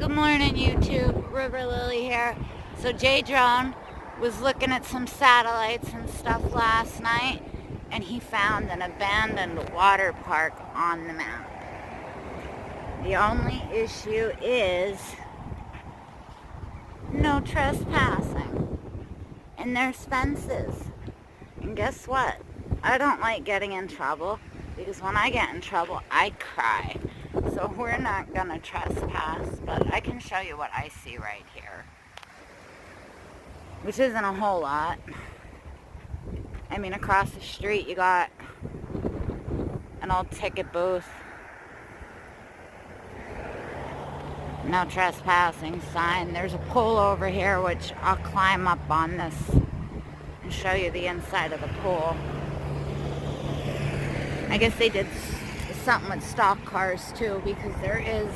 Good morning, YouTube. Riverlily here. So Jaydrone was looking at some satellites and stuff last night, and he found an abandoned water park on the map. The only issue is no trespassing, and there's fences. And guess what? I don't like getting in trouble, because when I get in trouble, I cry. So we're not gonna trespass, but I can show you what I see right here, which isn't a whole lot. I mean, across the street you got an old ticket booth, no trespassing sign. There's a pool over here, which I'll climb up on this and show you the inside of the pool. I guess they did something with stock cars too, because there is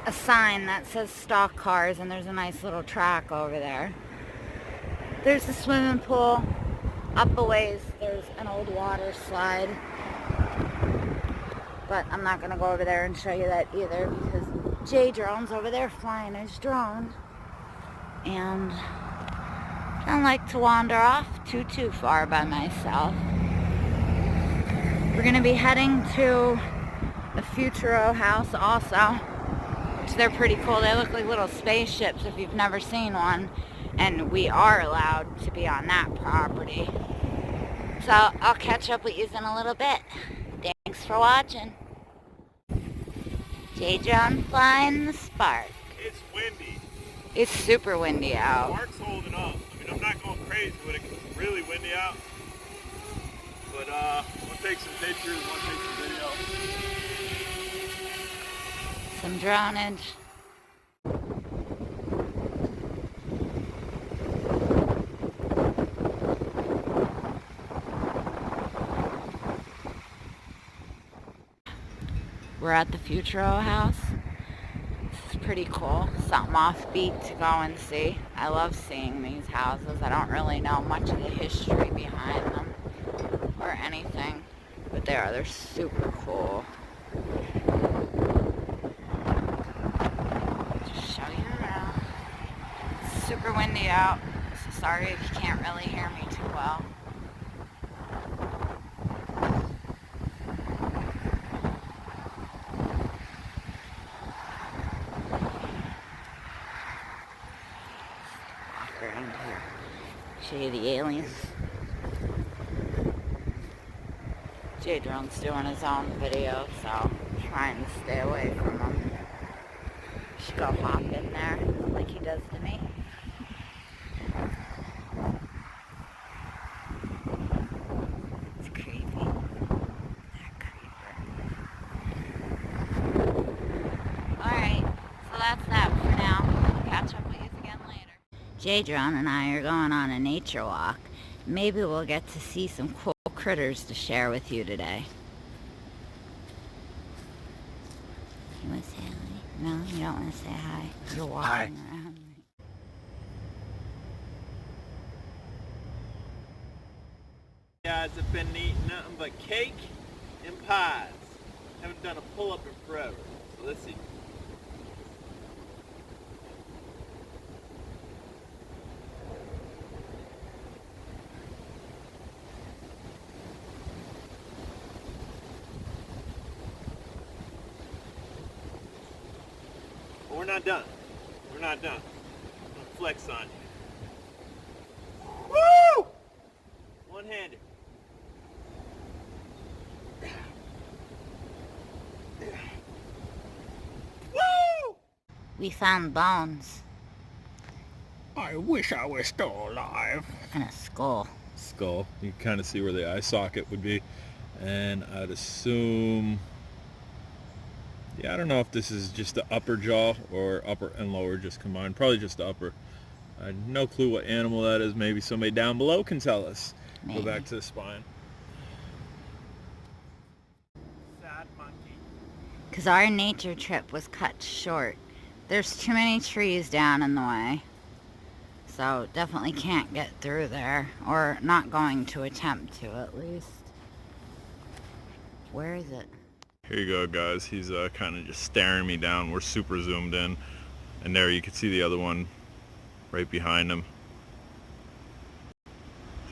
a sign that says stock cars, and there's a nice little track over there. There's the swimming pool. Up a ways there's an old water slide, but I'm not going to go over there and show you that either, because Jaydrone's over there flying his drone, and I don't like to wander off too far by myself. We're going to be heading to the Futurohouse also, which they're pretty cool. They look like little spaceships if you've never seen one, and we are allowed to be on that property. So I'll catch up with you in a little bit. Thanks for watching. Jaydrone flying the Spark. It's windy. It's super windy out. The Spark's holding up. I mean, I'm not going crazy with it because it's really windy out. But we'll take some pictures, we'll take some video. Some dronage. We're at the Futurohouse. This is pretty cool. Something offbeat to go and see. I love seeing these houses. I don't really know much of the history behind them or anything, but they're super cool. Just show you around. It's super windy out, so sorry if you can't really hear me too well. Around here. Show you the aliens. Jaydrone's doing his own video, so I'm trying to stay away from him. Should go hop in there like he does to me. It's creepy. They're creeper. Alright, so that's that for now. I'll catch up with you again later. Jaydrone and I are going on a nature walk. Maybe we'll get to see some cool critters to share with you today. You want to say hi? No, you don't want to say hi. You're walking around. Guys have been eating nothing but cake and pies. Haven't done a pull-up in forever. So let's see. We're not done. We're not done. I'm gonna flex on you. Woo! One-handed. Woo! We found bones. I wish I was still alive. And a skull. Skull. You can kind of see where the eye socket would be. And I'd assume... Yeah, I don't know if this is just the upper jaw or upper and lower just combined. Probably just the upper. I have no clue what animal that is. Maybe somebody down below can tell us. Maybe. Go back to the spine. Sad monkey. Because our nature trip was cut short. There's too many trees down in the way. So definitely can't get through there. Or not going to attempt to, at least. Where is it? Here you go, guys. He's kind of just staring me down. We're super zoomed in. And there you can see the other one right behind him.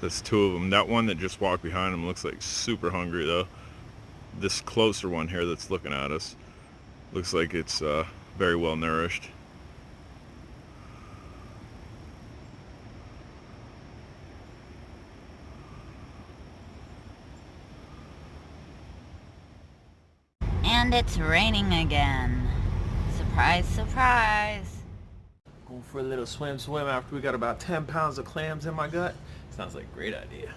That's two of them. That one that just walked behind him looks like super hungry though. This closer one here that's looking at us looks like it's very well nourished. And it's raining again. Surprise, surprise. Going for a little swim after we got about 10 pounds of clams in my gut. Sounds like a great idea.